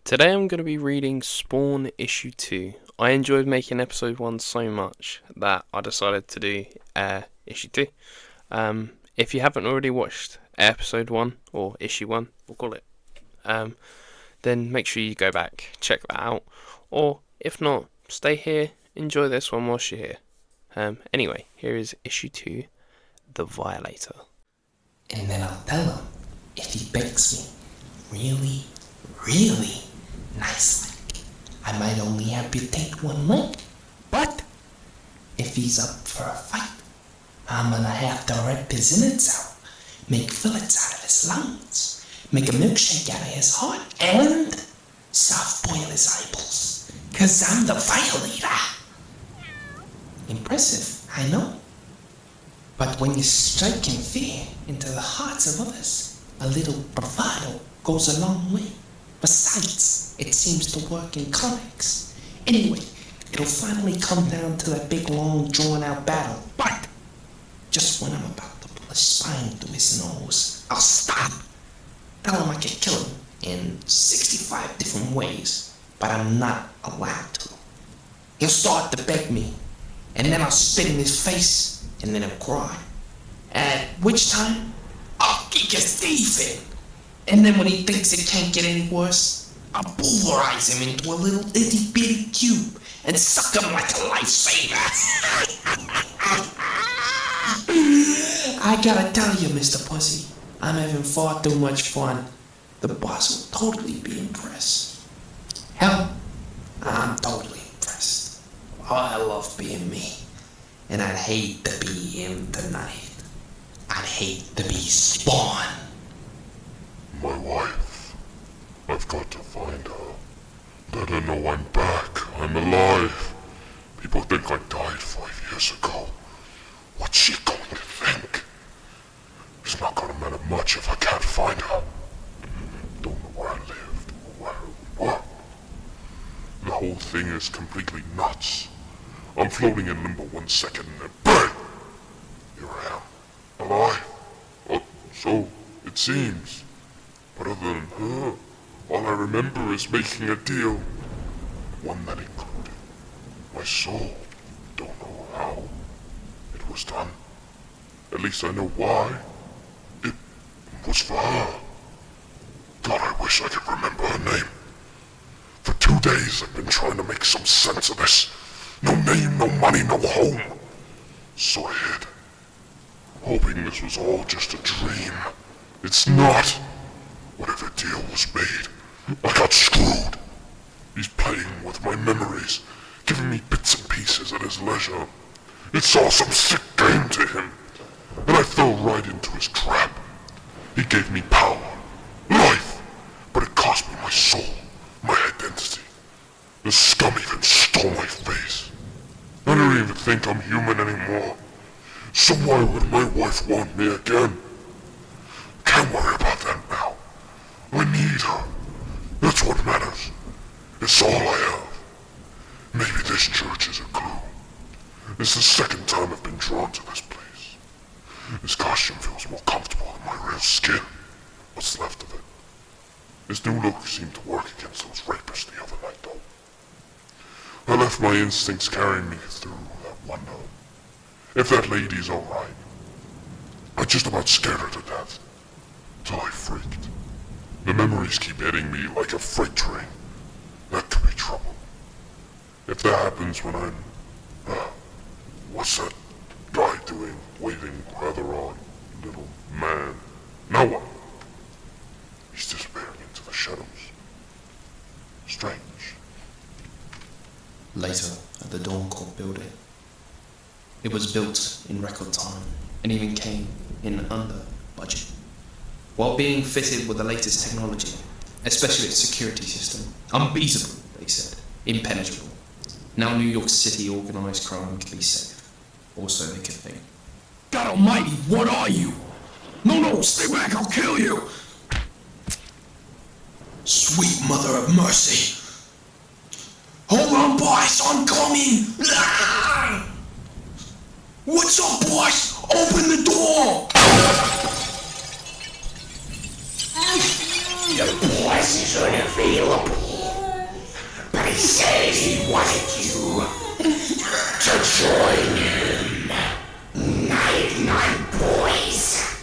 Today I'm going to be reading Spawn Issue 2. I enjoyed making episode 1 so much that I decided to do issue 2. If you haven't already watched episode 1, or issue 1, we'll call it, then make sure you go back, check that out. Or if not, stay here, enjoy this one whilst you're here. Anyway, here is issue 2, The Violator. And then I'll tell him if he begs me really nicely. I might only amputate one leg, but if he's up for a fight, I'm gonna have to rip his innards out, make fillets out of his lungs, make a milkshake out of his heart, and soft boil his eyeballs, 'cause I'm the violator. Impressive, I know. But when you're striking fear into the hearts of others, a little bravado goes a long way. Besides, it seems to work in comics. Anyway, it'll finally come down to that big, long, drawn-out battle. But just when I'm about to pull a spine through his nose, I'll stop. Tell him I can kill him in 65 different ways, but I'm not allowed to. He'll start to beg me, and then I'll spit in his face, and then he'll cry. At which time, I'll kick his teeth in. And then when he thinks it can't get any worse, I'll pulverize him into a little itty-bitty cube and suck him like a lifesaver. I gotta tell you, Mr. Pussy, I'm having far too much fun. The boss will totally be impressed. Hell, I'm totally impressed. Oh, I love being me. And I'd hate to be him tonight. I'd hate to be Spawn. My wife. I've got to find her. Let her know I'm back. I'm alive. People think I died 5 years ago. What's she going to think? It's not gonna matter much if I can't find her. Don't know where I lived or where I worked. The whole thing is completely nuts. I'm floating in limbo 1 second and then bang! Here I am. Alive. Oh, so it seems. But other than her, all I remember is making a deal. One that included my soul. Don't know how it was done. At least I know why. It was for her. God, I wish I could remember her name. For 2 days I've been trying to make some sense of this. No name, no money, no home. So I hid, hoping this was all just a dream. It's not. Whatever deal was made, I got screwed. He's playing with my memories, giving me bits and pieces at his leisure. It's all some sick game to him, and I fell right into his trap. He gave me power, life, but it cost me my soul, my identity. The scum even stole my face. I don't even think I'm human anymore. So why would my wife want me again? Can't worry about that now. I need her. That's what matters. It's all I have. Maybe this church is a clue. It's the second time I've been drawn to this place. This costume feels more comfortable than my real skin. What's left of it. This new look seemed to work against those rapists the other night, though. I left my instincts carrying me through that window. If that lady's alright. I just about scared her to death. Till I freaked. The memories keep hitting me like a freight train. That could be trouble. If that happens when I'm... what's that guy doing? Waving rather odd. Little man. Now what? He's disappearing into the shadows. Strange. Later, at the Dawn Corp building. It was built in record time, and even came in under budget, while being fitted with the latest technology, especially its security system. Unbeatable, they said. Impenetrable. Now New York City organized crime can be safe. Also, they could think, God almighty, what are you? No, stay back, I'll kill you! Sweet mother of mercy. Hold on, boys, I'm coming! Ah! What's up, boys? Open the door! The boss is unavailable. said he wanted you to join him. Night, night, boys.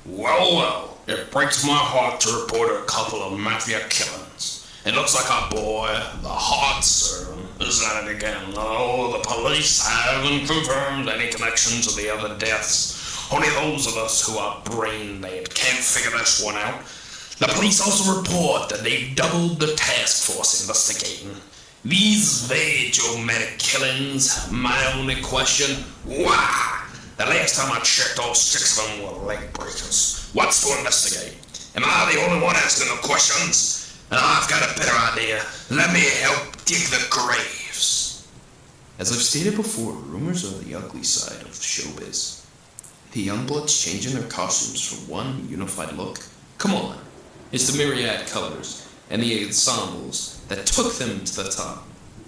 Well, it breaks my heart to report a couple of mafia killings. It looks like our boy, the heart servant, is at it again. No, the police haven't confirmed any connection to the other deaths. Only those of us who are brain dead can't figure this one out. The police also report that they've doubled the task force investigating these vigilante killings. My only question, why? The last time I checked, all 6 of them were leg breakers. What's to investigate? Am I the only one asking the questions? And I've got a better idea. Let me help dig the graves. As I've stated before, rumors are the ugly side of showbiz. The Youngbloods changing their costumes for one unified look? Come on. It's the myriad colors and the ensembles that took them to the top.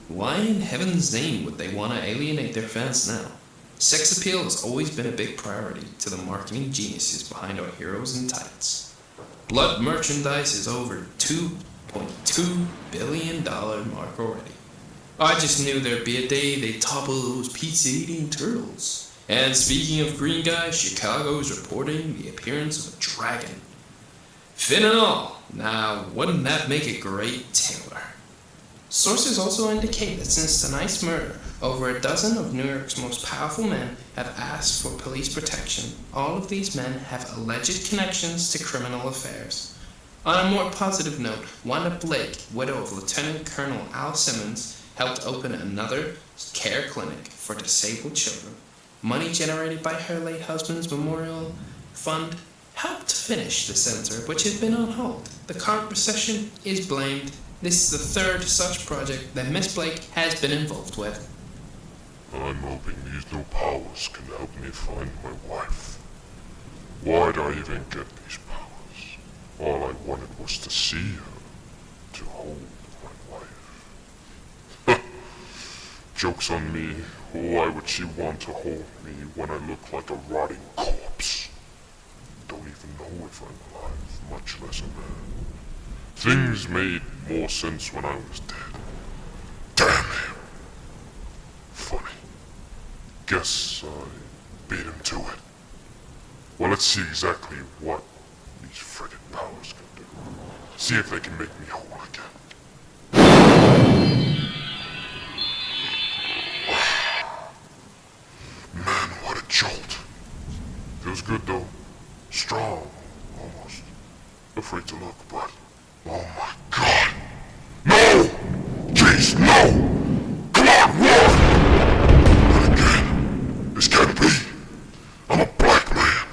Why in heaven's name would they want to alienate their fans now? Sex appeal has always been a big priority to the marketing geniuses behind our heroes in tights. Blood merchandise is over $2.2 billion mark already. I just knew there'd be a day they'd topple those pizza-eating turtles. And speaking of green guys, Chicago is reporting the appearance of a dragon. Fin and all. Now, wouldn't that make a great Taylor? Sources also indicate that since tonight's murder, over a dozen of New York's most powerful men have asked for police protection. All of these men have alleged connections to criminal affairs. On a more positive note, Wanda Blake, widow of Lieutenant Colonel Al Simmons, helped open another care clinic for disabled children. Money generated by her late husband's memorial fund helped finish the center, which had been on hold. The current recession is blamed. This is the third such project that Miss Blake has been involved with. I'm hoping these new powers can help me find my wife. Why'd I even get these powers? All I wanted was to see her, to hold my wife. Joke's on me. Why would she want to hold me when I look like a rotting corpse? Don't even know if I'm alive, much less a man. Things made more sense when I was dead. Damn him. Funny. Guess I beat him to it. Well, let's see exactly what these friggin' powers can do. See if they can make me whole again. Man, what a jolt. Feels good though. Strong, almost. Afraid to look, but oh my god! No! Jeez, no! Come on, run! Not again. This can't be. I'm a black man.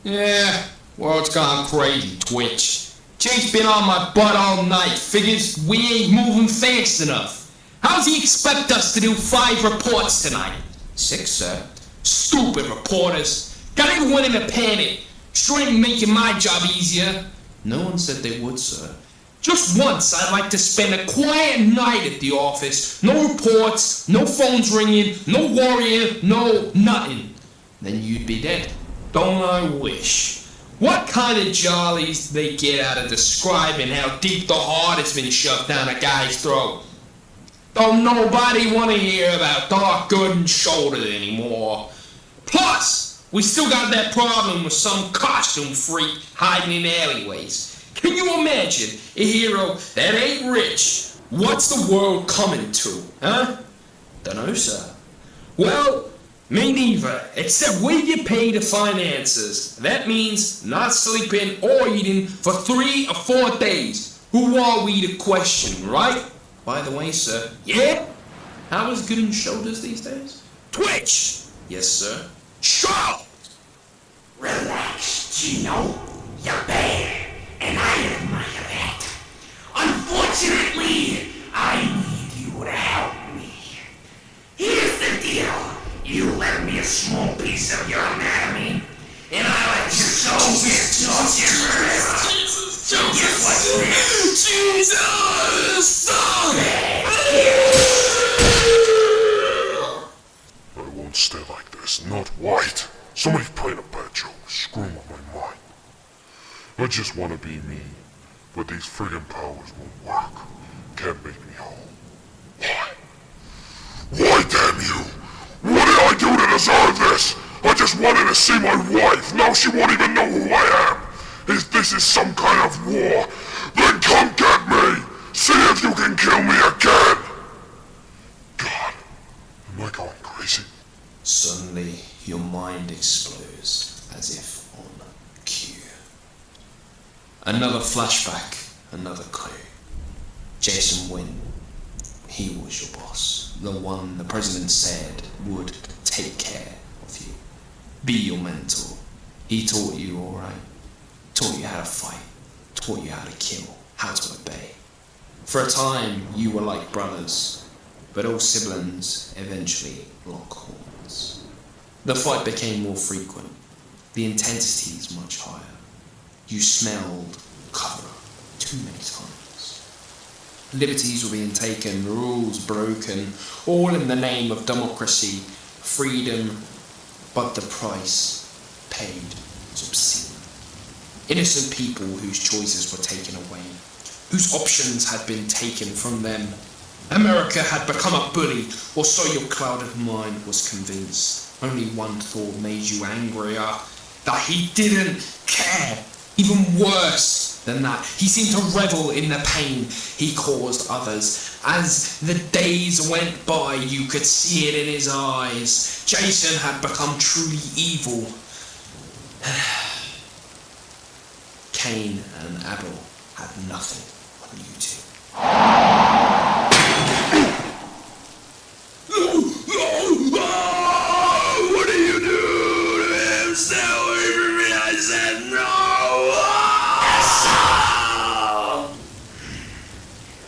Yeah, world's gone crazy, Twitch. Jake's been on my butt all night. Figures we ain't moving fast enough. How's he expect us to do 5 reports tonight? 6, sir. Stupid reporters. Got everyone in a panic. Sure ain't making my job easier. No one said they would, sir. Just once, I'd like to spend a quiet night at the office. No reports, no phones ringing, no worrying, no nothing. Then you'd be dead. Don't I wish? What kind of jollies do they get out of describing how deep the heart has been shoved down a guy's throat? Don't nobody want to hear about dark, good, and shouldered anymore. Plus, we still got that problem with some costume freak hiding in alleyways. Can you imagine a hero that ain't rich? What's the world coming to, huh? Dunno, sir. Well, me neither, except we get paid to find answers. That means not sleeping or eating for 3 or 4 days. Who are we to question, right? By the way, sir. Yeah? How is Good and Shoulders these days? Twitch! Yes, sir. Shut up! Relax, Gino. You're bad, and I admire that. Unfortunately, I need you to help me. Here's the deal. You lend me a small piece of your anatomy, and I let you show this Jesus! Guess what's next? Jesus! I won't stay like this, not white. Somebody's playing a bad joke, screwing with my mind. I just want to be me, but these friggin' powers won't work. Can't make me whole. to see my wife. Now she won't even know who I am. If this is some kind of war, then come get me. See if you can kill me again. God, am I going crazy? Suddenly, your mind explodes as if on cue. Another flashback, another clue. Jason Wynn, he was your boss. The one the president said would take care of you. Be your mentor. He taught you, alright. Taught you how to fight. Taught you how to kill. How to obey. For a time, you were like brothers. But all siblings eventually lock horns. The fight became more frequent. The intensity is much higher. You smelled cover too many times. Liberties were being taken, rules broken, all in the name of democracy, freedom, but the price paid was obscene. Innocent people whose choices were taken away, whose options had been taken from them. America had become a bully, or so your clouded mind was convinced. Only one thought made you angrier, that he didn't care. Even worse than that, he seemed to revel in the pain he caused others. As the days went by, you could see it in his eyes. Jason had become truly evil. Cain and Abel had nothing on you two. What do you do to him? Stay away from me, I said no!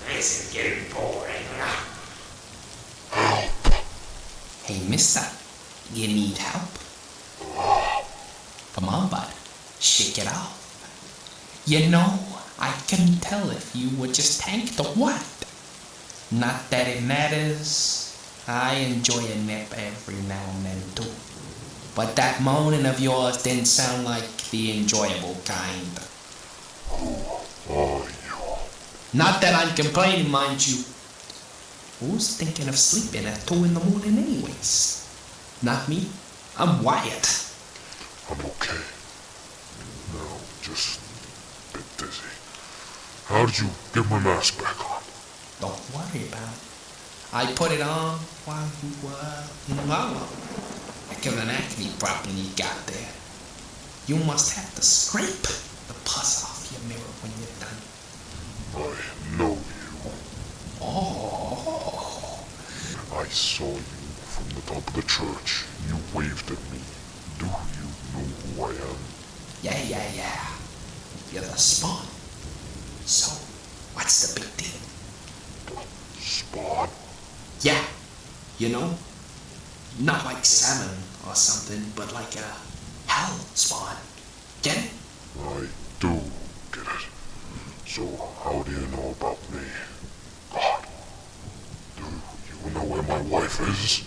This is getting boring. Hey, mister, you need help? Come on, bud, shake it off. You know, I couldn't tell if you were just tanked or what. Not that it matters. I enjoy a nip every now and then too. But that moaning of yours didn't sound like the enjoyable kind. Who are you? Not that I'm complaining, mind you. Who's thinking of sleeping at 2 in the morning anyways? Not me. I'm wired. I'm okay. No, just a bit dizzy. How did you get my mask back on? Don't worry about it. I put it on while you were in Lala. I couldn't acne properly when you got there. You must have to scrape the pus off your mirror when you're done. I know you. Oh. I saw you from the top of the church. You waved at me. Do you know who I am? Yeah. You're the spawn. So, what's the big deal? Spawn? Yeah, you know? Not like salmon or something, but like a hell spawn. Get it? I do get it. So how do you know about me? God. Do you know where my wife is?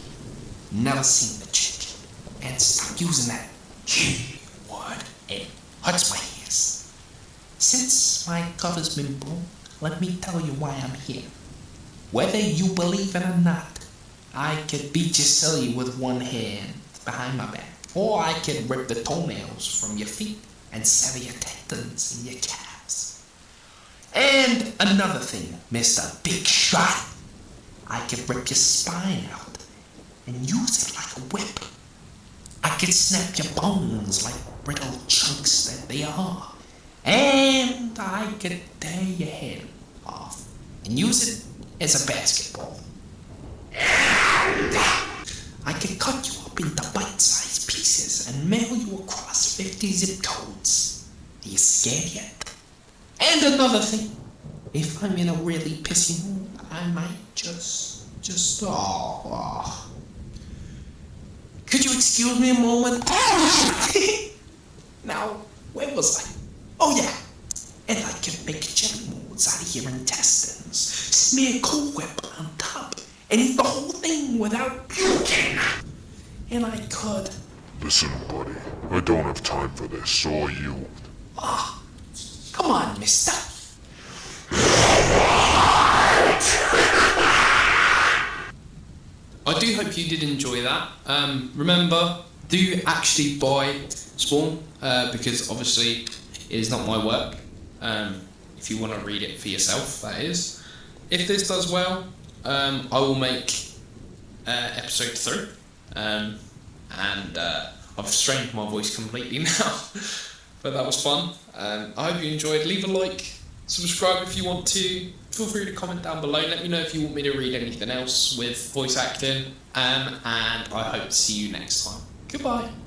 Never seen the chick. And stop using that G word. It hurts my ears. Since my cover's been blown, let me tell you why I'm here. Whether you believe it or not, I could beat you silly with one hand behind my back. Or I could rip the toenails from your feet and sever your tendons in your calves. And another thing, Mr. Big Shot, I could rip your spine out and use it like a whip. I could snap your bones like brittle chunks that they are. And I could tear your head off and use it as a basketball. And I could cut you up into bite-sized pieces and mail you across 50 zip codes. Are you scared yet? And another thing, if I'm in a really pissy mood, I might just Could you excuse me a moment? Now, where was I? Oh yeah, and I can make jelly molds out of your intestines, smear Cool Whip on top, and eat the whole thing without puking. And I could. Listen, buddy. I don't have time for this, or you. Come on, mister. I do hope you did enjoy that. Remember, do actually buy Spawn, because obviously it is not my work. If you want to read it for yourself, that is. If this does well, I will make episode 3. And I've strained my voice completely now. But that was fun. I hope you enjoyed. Leave a like, subscribe if you want to. Feel free to comment down below. Let me know if you want me to read anything else with voice acting. And I hope to see you next time. Goodbye.